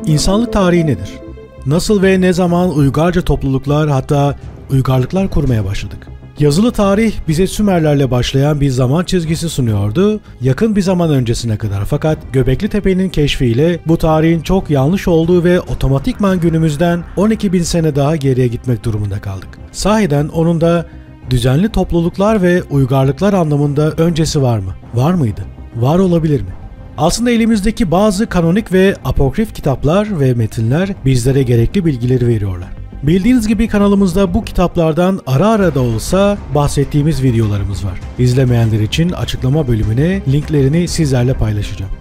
İnsanlık tarihi nedir? Nasıl ve ne zaman uygarca topluluklar, hatta uygarlıklar kurmaya başladık? Yazılı tarih bize Sümerlerle başlayan bir zaman çizgisi sunuyordu, yakın bir zaman öncesine kadar. Fakat Göbekli Tepe'nin keşfiyle bu tarihin çok yanlış olduğu ve otomatikman günümüzden 12.000 sene daha geriye gitmek durumunda kaldık. Sahiden onun da düzenli topluluklar ve uygarlıklar anlamında öncesi var mı? Var mıydı? Var olabilir mi? Aslında elimizdeki bazı kanonik ve apokrif kitaplar ve metinler bizlere gerekli bilgileri veriyorlar. Bildiğiniz gibi kanalımızda bu kitaplardan ara ara da olsa bahsettiğimiz videolarımız var. İzlemeyenler için açıklama bölümüne linklerini sizlerle paylaşacağım.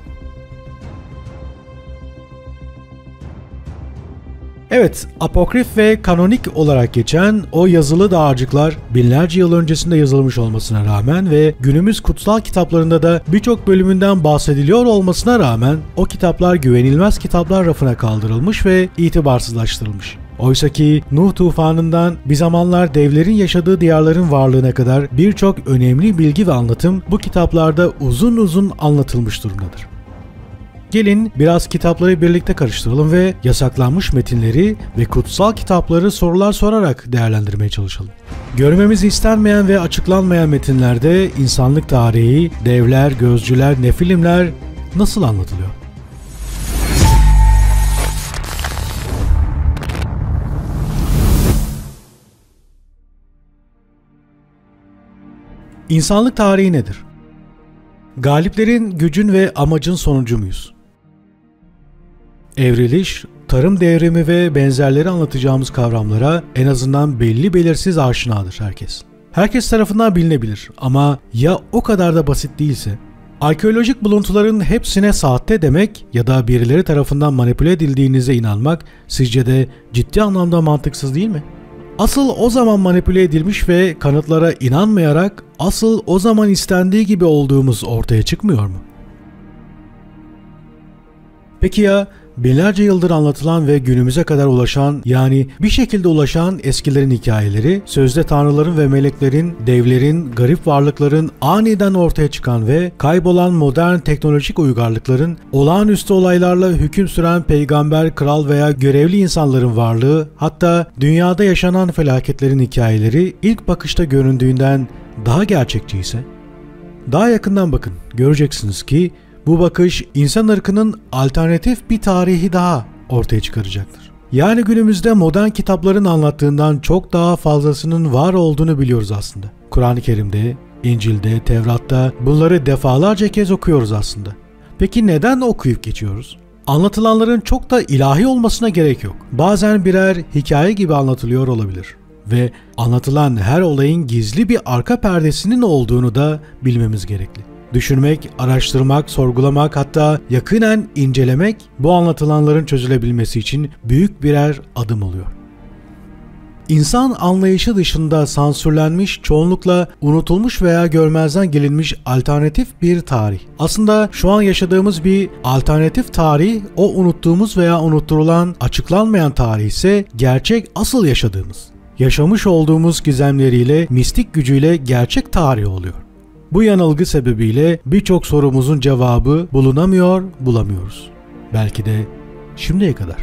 Evet, apokrif ve kanonik olarak geçen o yazılı dağarcıklar binlerce yıl öncesinde yazılmış olmasına rağmen ve günümüz kutsal kitaplarında da birçok bölümünden bahsediliyor olmasına rağmen o kitaplar güvenilmez kitaplar rafına kaldırılmış ve itibarsızlaştırılmış. Oysaki Nuh tufanından bir zamanlar devlerin yaşadığı diyarların varlığına kadar birçok önemli bilgi ve anlatım bu kitaplarda uzun uzun anlatılmış durumdadır. Gelin biraz kitapları birlikte karıştıralım ve yasaklanmış metinleri ve kutsal kitapları sorular sorarak değerlendirmeye çalışalım. Görmemiz istenmeyen ve açıklanmayan metinlerde insanlık tarihi, devler, gözcüler, nefilimler nasıl anlatılıyor? İnsanlık tarihi nedir? Galiplerin gücün ve amacın sonucu muyuz? Evriliş, tarım devrimi ve benzerleri anlatacağımız kavramlara en azından belli belirsiz aşinadır herkes. Herkes tarafından bilinebilir ama ya o kadar da basit değilse? Arkeolojik buluntuların hepsine sahte demek ya da birileri tarafından manipüle edildiğinize inanmak sizce de ciddi anlamda mantıksız değil mi? Asıl o zaman manipüle edilmiş ve kanıtlara inanmayarak asıl o zaman istendiği gibi olduğumuz ortaya çıkmıyor mu? Peki ya binlerce yıldır anlatılan ve günümüze kadar ulaşan, yani bir şekilde ulaşan eskilerin hikayeleri, sözde tanrıların ve meleklerin, devlerin, garip varlıkların aniden ortaya çıkan ve kaybolan modern teknolojik uygarlıkların, olağanüstü olaylarla hüküm süren peygamber, kral veya görevli insanların varlığı, hatta dünyada yaşanan felaketlerin hikayeleri ilk bakışta göründüğünden daha gerçekçi ise? Daha yakından bakın, göreceksiniz ki bu bakış insan ırkının alternatif bir tarihi daha ortaya çıkaracaktır. Yani günümüzde modern kitapların anlattığından çok daha fazlasının var olduğunu biliyoruz aslında. Kur'an-ı Kerim'de, İncil'de, Tevrat'ta bunları defalarca kez okuyoruz aslında. Peki neden okuyup geçiyoruz? Anlatılanların çok da ilahi olmasına gerek yok. Bazen birer hikaye gibi anlatılıyor olabilir. Ve anlatılan her olayın gizli bir arka perdesinin olduğunu da bilmemiz gerekli. Düşünmek, araştırmak, sorgulamak, hatta yakinen incelemek bu anlatılanların çözülebilmesi için büyük birer adım oluyor. İnsan anlayışı dışında sansürlenmiş, çoğunlukla unutulmuş veya görmezden gelinmiş alternatif bir tarih. Aslında şu an yaşadığımız bir alternatif tarih, o unuttuğumuz veya unutturulan, açıklanmayan tarih ise gerçek asıl yaşadığımız, yaşamış olduğumuz gizemleriyle, mistik gücüyle gerçek tarih oluyor. Bu yanılgı sebebiyle birçok sorumuzun cevabı bulunamıyor, bulamıyoruz. Belki de şimdiye kadar.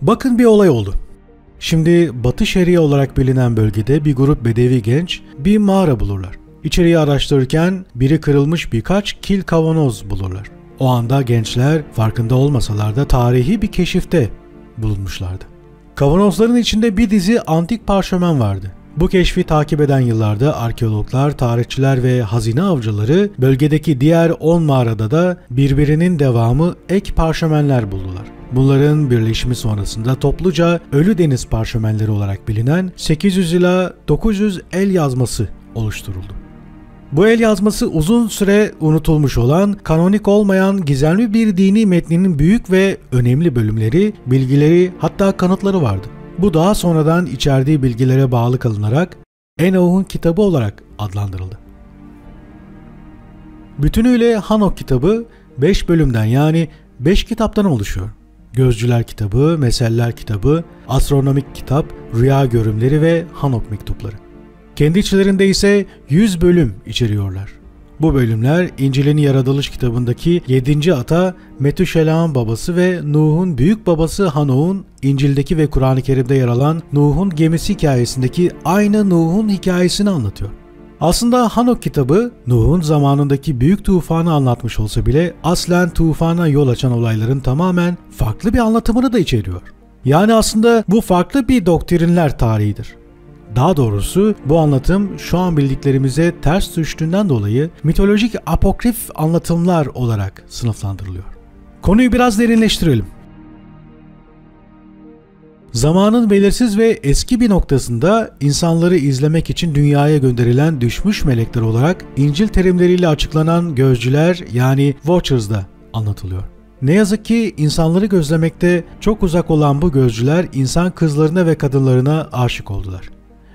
Bakın bir olay oldu. Şimdi Batı Şeria olarak bilinen bölgede bir grup Bedevi genç bir mağara bulurlar. İçeriği araştırırken biri kırılmış birkaç kil kavanoz bulurlar. O anda gençler farkında olmasalar da tarihi bir keşifte bulunmuşlardı. Kavanozların içinde bir dizi antik parşömen vardı. Bu keşfi takip eden yıllarda arkeologlar, tarihçiler ve hazine avcıları bölgedeki diğer 10 mağarada da birbirinin devamı ek parşömenler buldular. Bunların birleşimi sonrasında topluca Ölü Deniz parşömenleri olarak bilinen 800 ila 900 el yazması oluşturuldu. Bu el yazması uzun süre unutulmuş olan, kanonik olmayan gizemli bir dini metninin büyük ve önemli bölümleri, bilgileri, hatta kanıtları vardı. Bu daha sonradan içerdiği bilgilere bağlı kalınarak Enoch'un kitabı olarak adlandırıldı. Bütünüyle Hanok kitabı 5 bölümden, yani 5 kitaptan oluşuyor. Gözcüler kitabı, Meseller kitabı, Astronomik kitap, Rüya görümleri ve Hanok mektupları. Kendi içlerinde ise 100 bölüm içeriyorlar. Bu bölümler İncil'in Yaratılış kitabındaki 7. ata Metüşelah'ın babası ve Nuh'un büyük babası Hanok'un İncil'deki ve Kur'an-ı Kerim'de yer alan Nuh'un gemisi hikayesindeki aynı Nuh'un hikayesini anlatıyor. Aslında Hanok kitabı Nuh'un zamanındaki büyük tufanı anlatmış olsa bile aslen tufana yol açan olayların tamamen farklı bir anlatımını da içeriyor. Yani aslında bu farklı bir doktrinler tarihidir. Daha doğrusu bu anlatım şu an bildiklerimize ters düştüğünden dolayı mitolojik apokrif anlatımlar olarak sınıflandırılıyor. Konuyu biraz derinleştirelim. Zamanın belirsiz ve eski bir noktasında insanları izlemek için dünyaya gönderilen düşmüş melekler olarak İncil terimleriyle açıklanan gözcüler yani Watchers'da anlatılıyor. Ne yazık ki insanları gözlemekte çok uzak olan bu gözcüler insan kızlarına ve kadınlarına aşık oldular.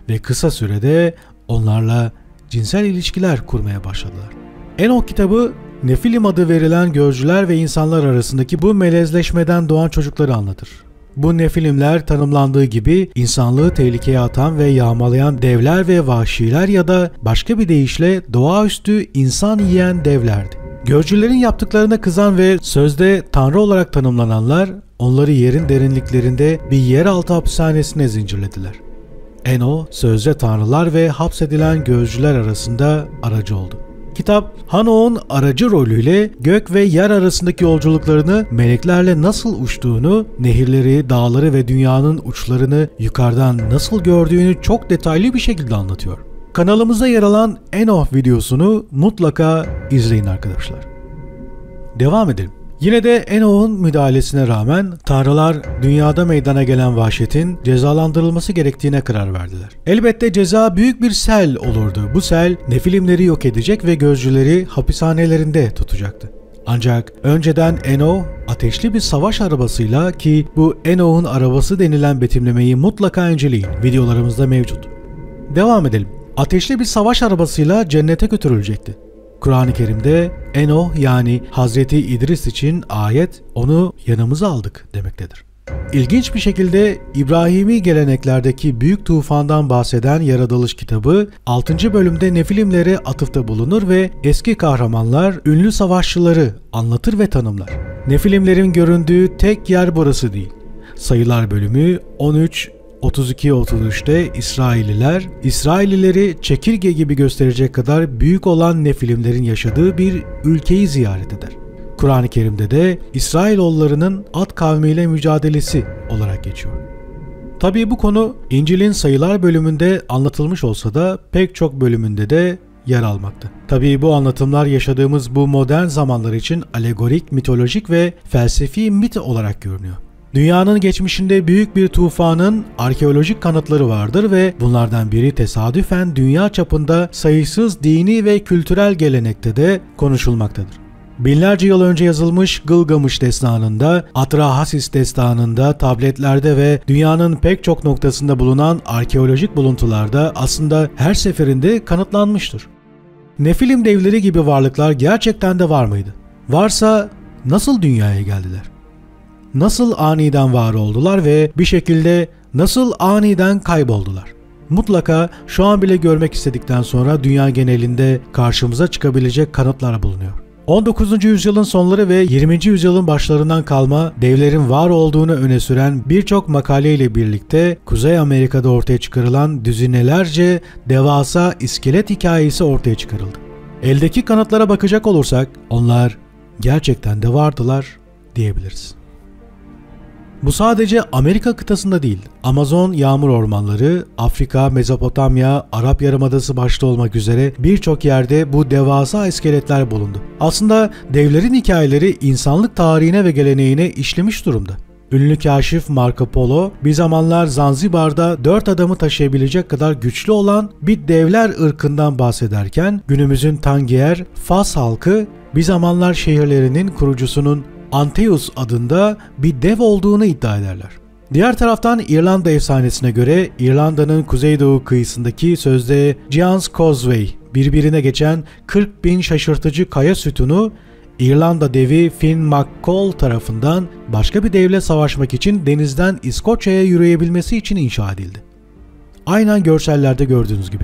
Ve kısa sürede onlarla cinsel ilişkiler kurmaya başladılar. Enok kitabı Nefilim adı verilen gözcüler ve insanlar arasındaki bu melezleşmeden doğan çocukları anlatır. Bu nefilimler tanımlandığı gibi insanlığı tehlikeye atan ve yağmalayan devler ve vahşiler ya da başka bir deyişle doğaüstü insan yiyen devlerdi. Gözcülerin yaptıklarına kızan ve sözde tanrı olarak tanımlananlar onları yerin derinliklerinde bir yeraltı hapishanesine zincirlediler. Eno, sözde tanrılar ve hapsedilen gözcüler arasında aracı oldu. Kitap, Hanok'un aracı rolüyle gök ve yer arasındaki yolculuklarını, meleklerle nasıl uçtuğunu, nehirleri, dağları ve dünyanın uçlarını yukarıdan nasıl gördüğünü çok detaylı bir şekilde anlatıyor. Kanalımızda yer alan Enok videosunu mutlaka izleyin arkadaşlar. Devam edelim. Yine de Enok'un müdahalesine rağmen tanrılar dünyada meydana gelen vahşetin cezalandırılması gerektiğine karar verdiler. Elbette ceza büyük bir sel olurdu. Bu sel nefilimleri yok edecek ve gözcüleri hapishanelerinde tutacaktı. Ancak önceden Enok ateşli bir savaş arabasıyla, ki bu Enok'un arabası denilen betimlemeyi mutlaka inceleyin, videolarımızda mevcut. Devam edelim. Ateşli bir savaş arabasıyla cennete götürülecekti. Kur'an-ı Kerim'de Enok yani Hazreti İdris için ayet onu yanımıza aldık demektedir. İlginç bir şekilde İbrahimi geleneklerdeki büyük tufandan bahseden Yaratılış kitabı 6. bölümde nefilimlere atıfta bulunur ve eski kahramanlar, ünlü savaşçıları anlatır ve tanımlar. Nefilimlerin göründüğü tek yer burası değil. Sayılar bölümü 32-33'te İsraillileri çekirge gibi gösterecek kadar büyük olan nefilimlerin yaşadığı bir ülkeyi ziyaret eder. Kur'an-ı Kerim'de de İsrailoğullarının Ad kavmiyle mücadelesi olarak geçiyor. Tabii bu konu İncil'in sayılar bölümünde anlatılmış olsa da pek çok bölümünde de yer almakta. Tabii bu anlatımlar yaşadığımız bu modern zamanlar için alegorik, mitolojik ve felsefi mit olarak görünüyor. Dünyanın geçmişinde büyük bir tufanın arkeolojik kanıtları vardır ve bunlardan biri tesadüfen dünya çapında sayısız dini ve kültürel gelenekte de konuşulmaktadır. Binlerce yıl önce yazılmış Gılgamış destanında, Atrahasis destanında, tabletlerde ve dünyanın pek çok noktasında bulunan arkeolojik buluntularda aslında her seferinde kanıtlanmıştır. Nefilim devleri gibi varlıklar gerçekten de var mıydı? Varsa nasıl dünyaya geldiler? Nasıl aniden var oldular ve bir şekilde nasıl aniden kayboldular? Mutlaka şu an bile görmek istedikten sonra dünya genelinde karşımıza çıkabilecek kanıtlar bulunuyor. 19. yüzyılın sonları ve 20. yüzyılın başlarından kalma devlerin var olduğunu öne süren birçok makaleyle birlikte Kuzey Amerika'da ortaya çıkarılan düzinelerce devasa iskelet hikayesi ortaya çıkarıldı. Eldeki kanıtlara bakacak olursak onlar gerçekten de vardılar diyebiliriz. Bu sadece Amerika kıtasında değil, Amazon yağmur ormanları, Afrika, Mezopotamya, Arap Yarımadası başta olmak üzere birçok yerde bu devasa iskeletler bulundu. Aslında devlerin hikayeleri insanlık tarihine ve geleneğine işlemiş durumda. Ünlü kaşif Marco Polo bir zamanlar Zanzibar'da 4 adamı taşıyabilecek kadar güçlü olan bir devler ırkından bahsederken günümüzün Tangier, Fas halkı bir zamanlar şehirlerinin kurucusunun Anteus adında bir dev olduğunu iddia ederler. Diğer taraftan İrlanda efsanesine göre İrlanda'nın kuzeydoğu kıyısındaki sözde Giant's Causeway, birbirine geçen 40.000 şaşırtıcı kaya sütunu İrlanda devi Finn McColl tarafından başka bir devle savaşmak için denizden İskoçya'ya yürüyebilmesi için inşa edildi. Aynen görsellerde gördüğünüz gibi.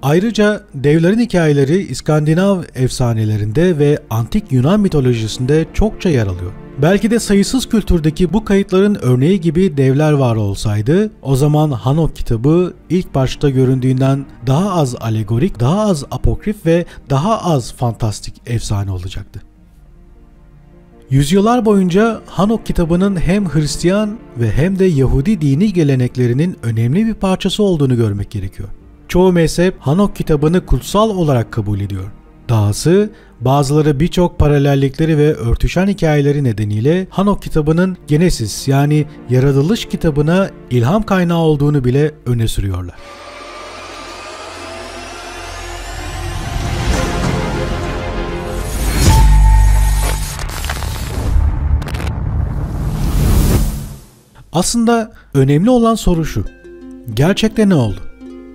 Ayrıca devlerin hikayeleri İskandinav efsanelerinde ve antik Yunan mitolojisinde çokça yer alıyor. Belki de sayısız kültürdeki bu kayıtların örneği gibi devler var olsaydı, o zaman Hanok kitabı ilk başta göründüğünden daha az alegorik, daha az apokrif ve daha az fantastik efsane olacaktı. Yüzyıllar boyunca Hanok kitabının hem Hristiyan ve hem de Yahudi dini geleneklerinin önemli bir parçası olduğunu görmek gerekiyor. Çoğu mezhep Hanok kitabını kutsal olarak kabul ediyor. Dahası bazıları birçok paralellikleri ve örtüşen hikayeleri nedeniyle Hanok kitabının Genesis yani yaratılış kitabına ilham kaynağı olduğunu bile öne sürüyorlar. Aslında önemli olan soru şu: gerçekte ne oldu?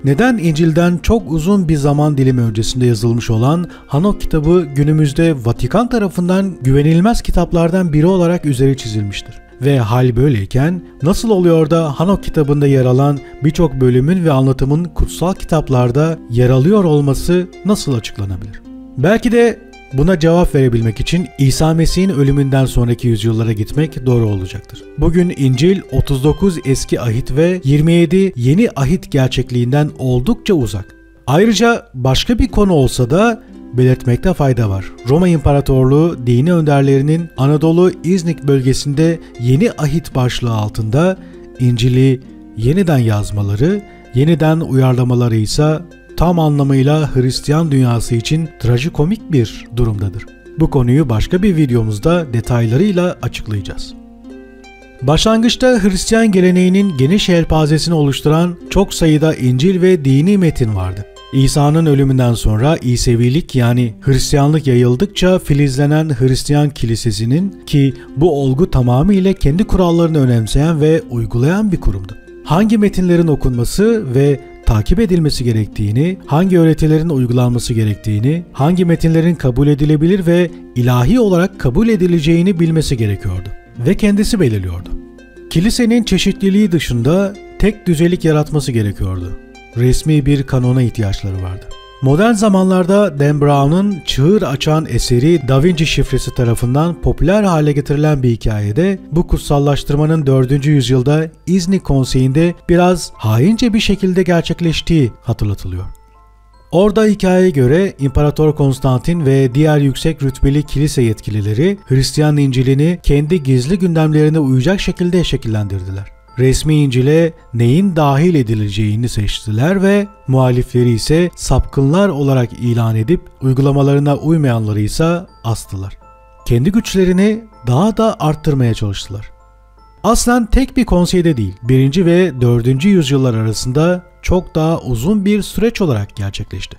Neden İncil'den çok uzun bir zaman dilimi öncesinde yazılmış olan Hanok kitabı günümüzde Vatikan tarafından güvenilmez kitaplardan biri olarak üzeri çizilmiştir? Ve hal böyleyken nasıl oluyor da Hanok kitabında yer alan birçok bölümün ve anlatımın kutsal kitaplarda yer alıyor olması nasıl açıklanabilir? Belki de buna cevap verebilmek için İsa Mesih'in ölümünden sonraki yüzyıllara gitmek doğru olacaktır. Bugün İncil 39 eski ahit ve 27 yeni ahit gerçekliğinden oldukça uzak. Ayrıca başka bir konu olsa da belirtmekte fayda var. Roma İmparatorluğu dini önderlerinin Anadolu İznik bölgesinde yeni ahit başlığı altında İncil'i yeniden yazmaları, yeniden uyarlamaları ise tam anlamıyla Hristiyan dünyası için trajikomik bir durumdadır. Bu konuyu başka bir videomuzda detaylarıyla açıklayacağız. Başlangıçta Hristiyan geleneğinin geniş yelpazesini oluşturan çok sayıda İncil ve dini metin vardı. İsa'nın ölümünden sonra İsevilik yani Hristiyanlık yayıldıkça filizlenen Hristiyan kilisesinin, ki bu olgu tamamıyla kendi kurallarını önemseyen ve uygulayan bir kurumdu. Hangi metinlerin okunması ve takip edilmesi gerektiğini, hangi öğretilerin uygulanması gerektiğini, hangi metinlerin kabul edilebilir ve ilahi olarak kabul edileceğini bilmesi gerekiyordu ve kendisi belirliyordu. Kilisenin çeşitliliği dışında tek düzelik yaratması gerekiyordu. Resmi bir kanona ihtiyaçları vardı. Modern zamanlarda Dan Brown'un çığır açan eseri Da Vinci şifresi tarafından popüler hale getirilen bir hikayede bu kutsallaştırmanın 4. yüzyılda İznik Konseyi'nde biraz haince bir şekilde gerçekleştiği hatırlatılıyor. Orada hikayeye göre İmparator Konstantin ve diğer yüksek rütbeli kilise yetkilileri Hristiyan İncil'ini kendi gizli gündemlerine uyacak şekilde şekillendirdiler. Resmi İncil'e neyin dahil edileceğini seçtiler ve muhalifleri ise sapkınlar olarak ilan edip uygulamalarına uymayanları ise astılar. Kendi güçlerini daha da arttırmaya çalıştılar. Aslen tek bir konseyde değil, 1. ve 4. yüzyıllar arasında çok daha uzun bir süreç olarak gerçekleşti.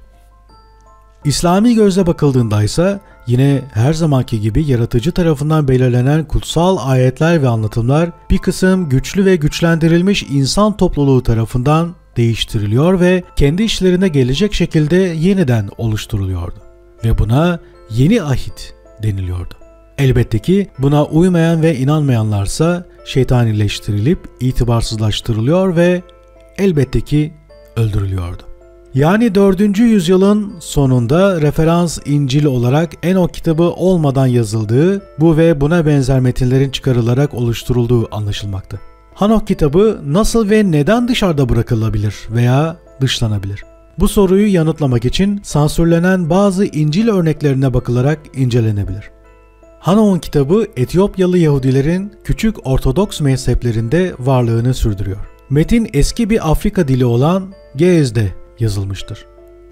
İslami gözle bakıldığında ise yine her zamanki gibi yaratıcı tarafından belirlenen kutsal ayetler ve anlatımlar bir kısım güçlü ve güçlendirilmiş insan topluluğu tarafından değiştiriliyor ve kendi işlerine gelecek şekilde yeniden oluşturuluyordu. Ve buna yeni ahit deniliyordu. Elbette ki buna uymayan ve inanmayanlarsa şeytanileştirilip itibarsızlaştırılıyor ve elbette ki öldürülüyordu. Yani 4. yüzyılın sonunda referans İncil olarak Enok kitabı olmadan yazıldığı, bu ve buna benzer metinlerin çıkarılarak oluşturulduğu anlaşılmakta. Hanok kitabı nasıl ve neden dışarıda bırakılabilir veya dışlanabilir? Bu soruyu yanıtlamak için sansürlenen bazı İncil örneklerine bakılarak incelenebilir. Hanok'un kitabı Etiyopyalı Yahudilerin küçük Ortodoks mezheplerinde varlığını sürdürüyor. Metin eski bir Afrika dili olan Ge'ez'de yazılmıştır.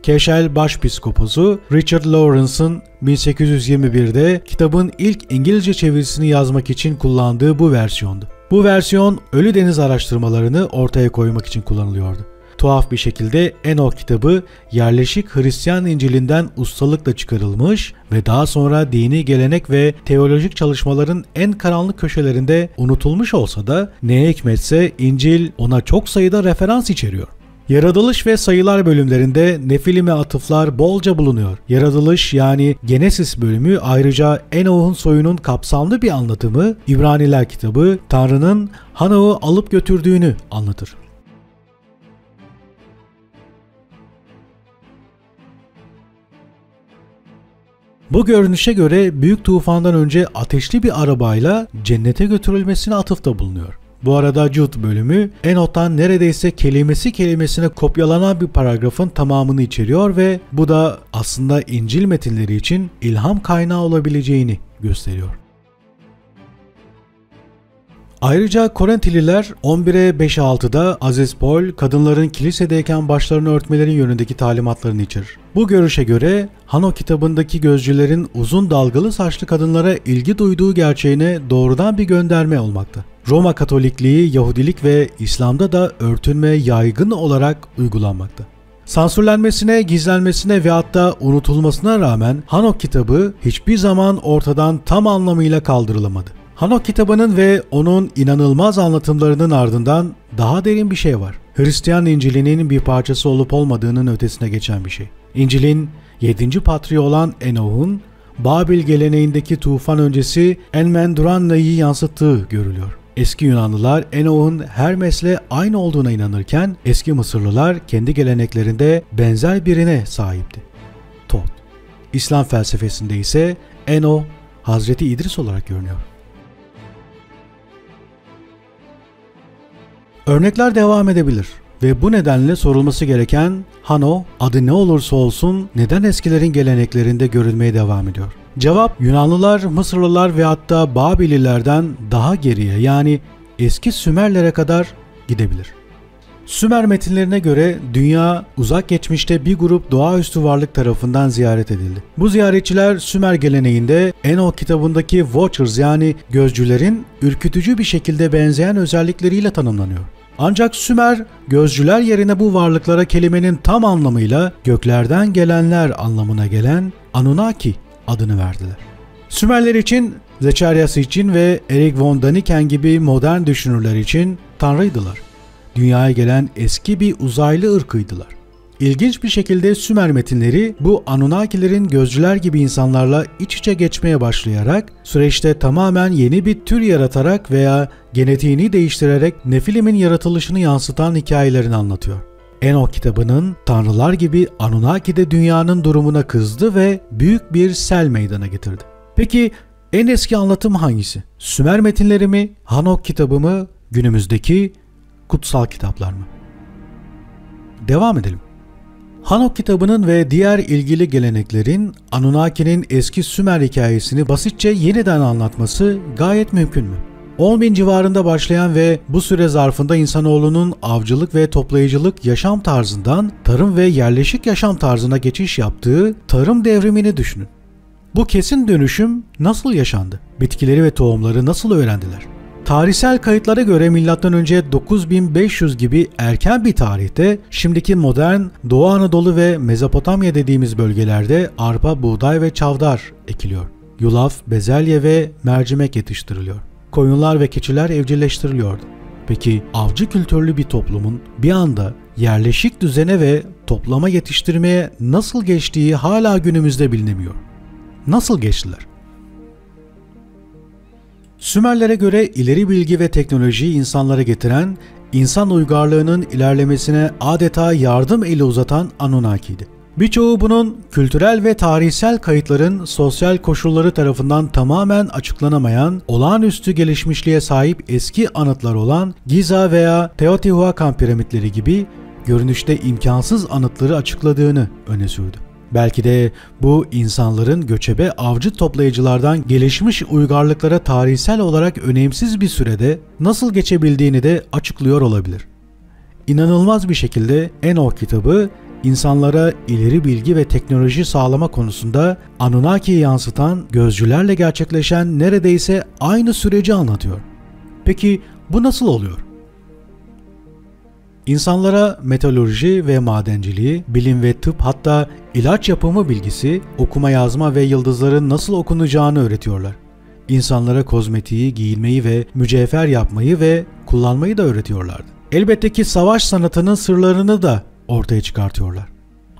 Keşel Başpiskoposu Richard Lawrence'ın 1821'de kitabın ilk İngilizce çevirisini yazmak için kullandığı bu versiyondu. Bu versiyon Ölü Deniz araştırmalarını ortaya koymak için kullanılıyordu. Tuhaf bir şekilde Enok kitabı yerleşik Hristiyan İncil'inden ustalıkla çıkarılmış ve daha sonra dini gelenek ve teolojik çalışmaların en karanlık köşelerinde unutulmuş olsa da neye hikmetse İncil ona çok sayıda referans içeriyor. Yaratılış ve sayılar bölümlerinde Nefilim'e atıflar bolca bulunuyor. Yaratılış yani Genesis bölümü ayrıca Enok'un soyunun kapsamlı bir anlatımı, İbraniler kitabı Tanrı'nın Hanok'u alıp götürdüğünü anlatır. Bu görünüşe göre büyük tufandan önce ateşli bir arabayla cennete götürülmesine atıfta bulunuyor. Bu arada Cud bölümü Enot'tan neredeyse kelimesi kelimesine kopyalanan bir paragrafın tamamını içeriyor ve bu da aslında İncil metinleri için ilham kaynağı olabileceğini gösteriyor. Ayrıca Korintililer 11'e 5-6'da Aziz Paul, kadınların kilisedeyken başlarını örtmeleri yönündeki talimatlarını içerir. Bu görüşe göre Hanok kitabındaki gözcülerin uzun dalgalı saçlı kadınlara ilgi duyduğu gerçeğine doğrudan bir gönderme olmakta. Roma Katolikliği, Yahudilik ve İslam'da da örtünme yaygın olarak uygulanmakta. Sansürlenmesine, gizlenmesine ve hatta unutulmasına rağmen Hanok kitabı hiçbir zaman ortadan tam anlamıyla kaldırılamadı. Hanok kitabının ve onun inanılmaz anlatımlarının ardından daha derin bir şey var. Hristiyan İncil'inin bir parçası olup olmadığının ötesine geçen bir şey. İncil'in 7. patriği olan Enoh'un Babil geleneğindeki tufan öncesi Enmenduranna'yı yansıttığı görülüyor. Eski Yunanlılar Enoh'un Hermes'le aynı olduğuna inanırken eski Mısırlılar kendi geleneklerinde benzer birine sahipti. Tot. İslam felsefesinde ise Enoh Hazreti İdris olarak görünüyor. Örnekler devam edebilir ve bu nedenle sorulması gereken Hanok adı ne olursa olsun neden eskilerin geleneklerinde görülmeye devam ediyor? Cevap Yunanlılar, Mısırlılar ve hatta Babililerden daha geriye yani eski Sümerlere kadar gidebilir. Sümer metinlerine göre dünya uzak geçmişte bir grup doğaüstü varlık tarafından ziyaret edildi. Bu ziyaretçiler Sümer geleneğinde Enoch kitabındaki Watchers yani gözcülerin ürkütücü bir şekilde benzeyen özellikleriyle tanımlanıyor. Ancak Sümer gözcüler yerine bu varlıklara kelimenin tam anlamıyla göklerden gelenler anlamına gelen Anunnaki adını verdiler. Sümerler için, Zecharia Sitchin ve Eric von Daniken gibi modern düşünürler için tanrıydılar. Dünyaya gelen eski bir uzaylı ırkıydılar. İlginç bir şekilde Sümer metinleri bu Anunnakilerin gözcüler gibi insanlarla iç içe geçmeye başlayarak süreçte tamamen yeni bir tür yaratarak veya genetiğini değiştirerek Nefilim'in yaratılışını yansıtan hikayelerini anlatıyor. Enoch kitabının tanrılar gibi Anunnaki de dünyanın durumuna kızdı ve büyük bir sel meydana getirdi. Peki en eski anlatım hangisi? Sümer metinleri mi, Hanok kitabı mı, günümüzdeki kutsal kitaplar mı? Devam edelim. Hanok kitabının ve diğer ilgili geleneklerin Anunnaki'nin eski Sümer hikayesini basitçe yeniden anlatması gayet mümkün mü? 10.000 civarında başlayan ve bu süre zarfında insanoğlunun avcılık ve toplayıcılık yaşam tarzından tarım ve yerleşik yaşam tarzına geçiş yaptığı tarım devrimini düşünün. Bu kesin dönüşüm nasıl yaşandı? Bitkileri ve tohumları nasıl öğrendiler? Tarihsel kayıtlara göre M.Ö. 9500 gibi erken bir tarihte şimdiki modern Doğu Anadolu ve Mezopotamya dediğimiz bölgelerde arpa, buğday ve çavdar ekiliyor. Yulaf, bezelye ve mercimek yetiştiriliyor. Koyunlar ve keçiler evcilleştiriliyordu. Peki avcı kültürlü bir toplumun bir anda yerleşik düzene ve toplama yetiştirmeye nasıl geçtiği hala günümüzde bilinemiyor. Nasıl geçtiler? Sümerlere göre ileri bilgi ve teknolojiyi insanlara getiren, insan uygarlığının ilerlemesine adeta yardım eli uzatan Anunnaki'ydi. Birçoğu bunun kültürel ve tarihsel kayıtların sosyal koşulları tarafından tamamen açıklanamayan, olağanüstü gelişmişliğe sahip eski anıtlar olan Giza veya Teotihuacan piramitleri gibi görünüşte imkansız anıtları açıkladığını öne sürdü. Belki de bu insanların göçebe avcı toplayıcılardan gelişmiş uygarlıklara tarihsel olarak önemsiz bir sürede nasıl geçebildiğini de açıklıyor olabilir. İnanılmaz bir şekilde Enoch kitabı insanlara ileri bilgi ve teknoloji sağlama konusunda Anunnaki'yi yansıtan gözcülerle gerçekleşen neredeyse aynı süreci anlatıyor. Peki bu nasıl oluyor? İnsanlara metalurji ve madenciliği, bilim ve tıp hatta ilaç yapımı bilgisi, okuma yazma ve yıldızların nasıl okunacağını öğretiyorlar. İnsanlara kozmetiği, giyinmeyi ve mücevher yapmayı ve kullanmayı da öğretiyorlardı. Elbette ki savaş sanatının sırlarını da ortaya çıkartıyorlar.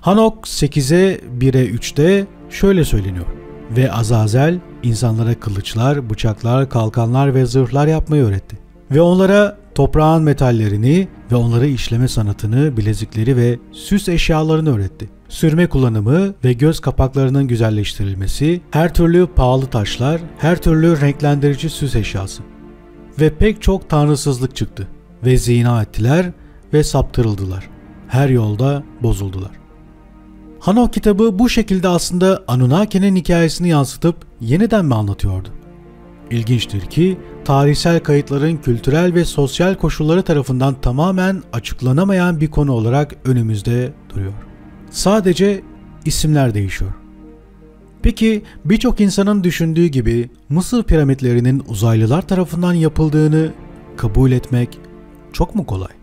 Hanok 8'e 1'e 3'te şöyle söyleniyor. Ve Azazel insanlara kılıçlar, bıçaklar, kalkanlar ve zırhlar yapmayı öğretti. Ve onlara Toprağın metallerini ve onları işleme sanatını, bilezikleri ve süs eşyalarını öğretti. Sürme kullanımı ve göz kapaklarının güzelleştirilmesi, her türlü pahalı taşlar, her türlü renklendirici süs eşyası. Ve pek çok tanrısızlık çıktı. Ve zina ettiler ve saptırıldılar. Her yolda bozuldular. Hanok kitabı bu şekilde aslında Anunnaki'nin hikayesini yansıtıp yeniden mi anlatıyordu? İlginçtir ki tarihsel kayıtların kültürel ve sosyal koşulları tarafından tamamen açıklanamayan bir konu olarak önümüzde duruyor. Sadece isimler değişiyor. Peki birçok insanın düşündüğü gibi Mısır piramitlerinin uzaylılar tarafından yapıldığını kabul etmek çok mu kolay?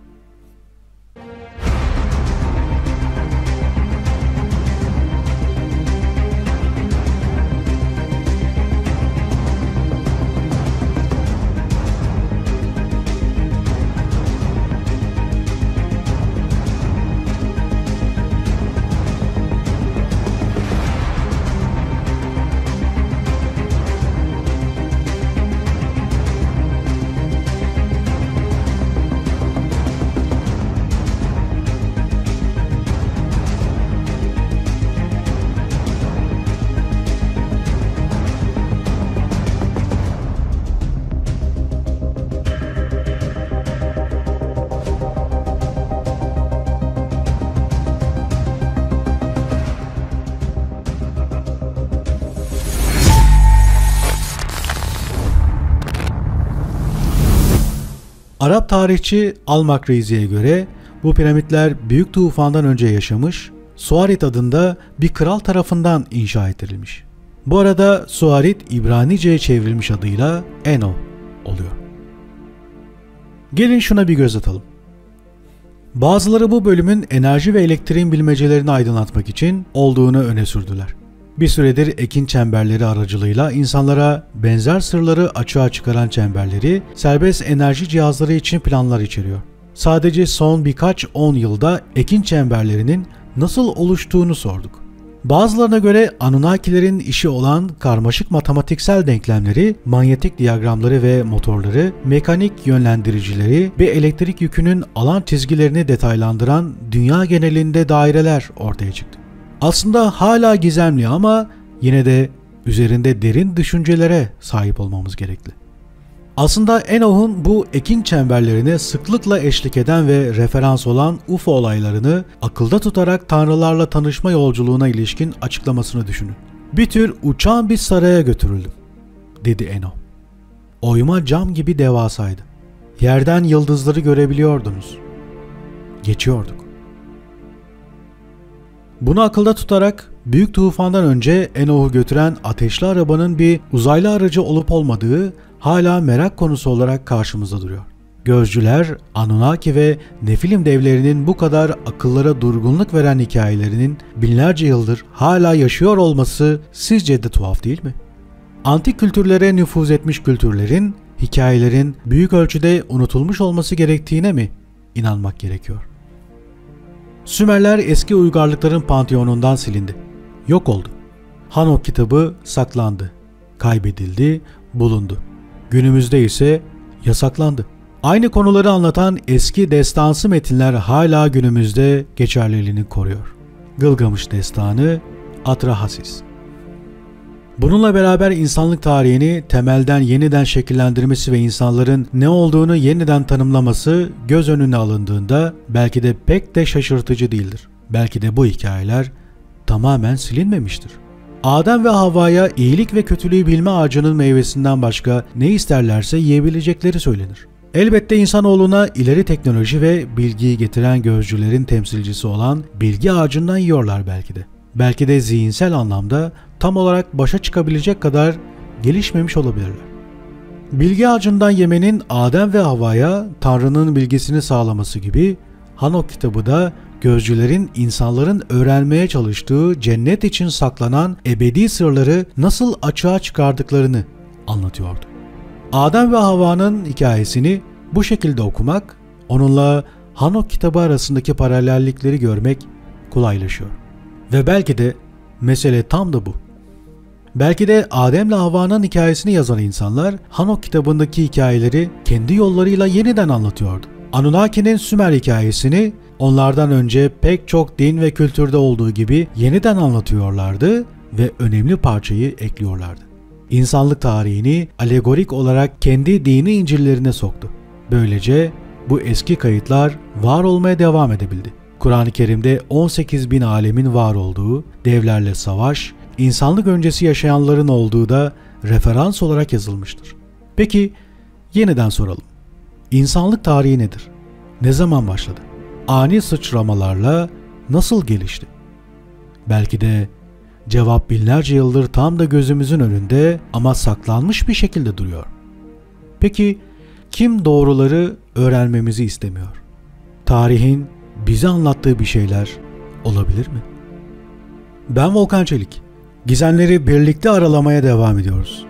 Arap tarihçi Al-Makrizi'ye göre bu piramitler büyük tufandan önce yaşamış, Suarit adında bir kral tarafından inşa ettirilmiş. Bu arada Suarit İbranice'ye çevrilmiş adıyla Eno oluyor. Gelin şuna bir göz atalım. Bazıları bu bölümün enerji ve elektriğin bilmecelerini aydınlatmak için olduğunu öne sürdüler. Bir süredir ekin çemberleri aracılığıyla insanlara benzer sırları açığa çıkaran çemberleri serbest enerji cihazları için planlar içeriyor. Sadece son birkaç 10 yılda ekin çemberlerinin nasıl oluştuğunu sorduk. Bazılarına göre Anunnakilerin işi olan karmaşık matematiksel denklemleri, manyetik diyagramları ve motorları, mekanik yönlendiricileri ve elektrik yükünün alan çizgilerini detaylandıran dünya genelinde daireler ortaya çıktı. Aslında hala gizemli ama yine de üzerinde derin düşüncelere sahip olmamız gerekli. Aslında Enoch'un bu ekin çemberlerine sıklıkla eşlik eden ve referans olan UFO olaylarını akılda tutarak tanrılarla tanışma yolculuğuna ilişkin açıklamasını düşünün. Bir tür uçan bir saraya götürüldüm, dedi Enoch. Oyma cam gibi devasaydı. Yerden yıldızları görebiliyordunuz. Geçiyorduk. Bunu akılda tutarak büyük tufandan önce Enoch'u götüren ateşli arabanın bir uzaylı aracı olup olmadığı hala merak konusu olarak karşımızda duruyor. Gözcüler, Anunnaki ve Nefilim devlerinin bu kadar akıllara durgunluk veren hikayelerinin binlerce yıldır hala yaşıyor olması sizce de tuhaf değil mi? Antik kültürlere nüfuz etmiş kültürlerin, hikayelerin büyük ölçüde unutulmuş olması gerektiğine mi inanmak gerekiyor? Sümerler eski uygarlıkların panteonundan silindi. Yok oldu. Hanok kitabı saklandı. Kaybedildi, bulundu. Günümüzde ise yasaklandı. Aynı konuları anlatan eski destansı metinler hala günümüzde geçerliliğini koruyor. Gılgamış Destanı, Atrahasis. Bununla beraber insanlık tarihini temelden yeniden şekillendirmesi ve insanların ne olduğunu yeniden tanımlaması göz önüne alındığında belki de pek de şaşırtıcı değildir. Belki de bu hikayeler tamamen silinmemiştir. Adem ve Havva'ya iyilik ve kötülüğü bilme ağacının meyvesinden başka ne isterlerse yiyebilecekleri söylenir. Elbette insanoğluna ileri teknoloji ve bilgiyi getiren gözcülerin temsilcisi olan bilgi ağacından yiyorlar belki de. Belki de zihinsel anlamda tam olarak başa çıkabilecek kadar gelişmemiş olabilirler. Bilgi ağacından yemenin Adem ve Havva'ya Tanrı'nın bilgisini sağlaması gibi Hanok kitabı da gözcülerin insanların öğrenmeye çalıştığı cennet için saklanan ebedi sırları nasıl açığa çıkardıklarını anlatıyordu. Adem ve Havva'nın hikayesini bu şekilde okumak, onunla Hanok kitabı arasındaki paralellikleri görmek kolaylaşıyor. Ve belki de mesele tam da bu. Belki de Adem'le Havva'nın hikayesini yazan insanlar Hanok kitabındaki hikayeleri kendi yollarıyla yeniden anlatıyordu. Anunnaki'nin Sümer hikayesini onlardan önce pek çok din ve kültürde olduğu gibi yeniden anlatıyorlardı ve önemli parçayı ekliyorlardı. İnsanlık tarihini alegorik olarak kendi dini İncil'lerine soktu. Böylece bu eski kayıtlar var olmaya devam edebildi. Kur'an-ı Kerim'de 18 bin alemin var olduğu, devlerle savaş, insanlık öncesi yaşayanların olduğu da referans olarak yazılmıştır. Peki yeniden soralım. İnsanlık tarihi nedir? Ne zaman başladı? Ani sıçramalarla nasıl gelişti? Belki de cevap binlerce yıldır tam da gözümüzün önünde ama saklanmış bir şekilde duruyor. Peki kim doğruları öğrenmemizi istemiyor? Tarihin bize anlattığı bir şeyler olabilir mi? Ben Volkan Çelik. Gizemleri birlikte aralamaya devam ediyoruz.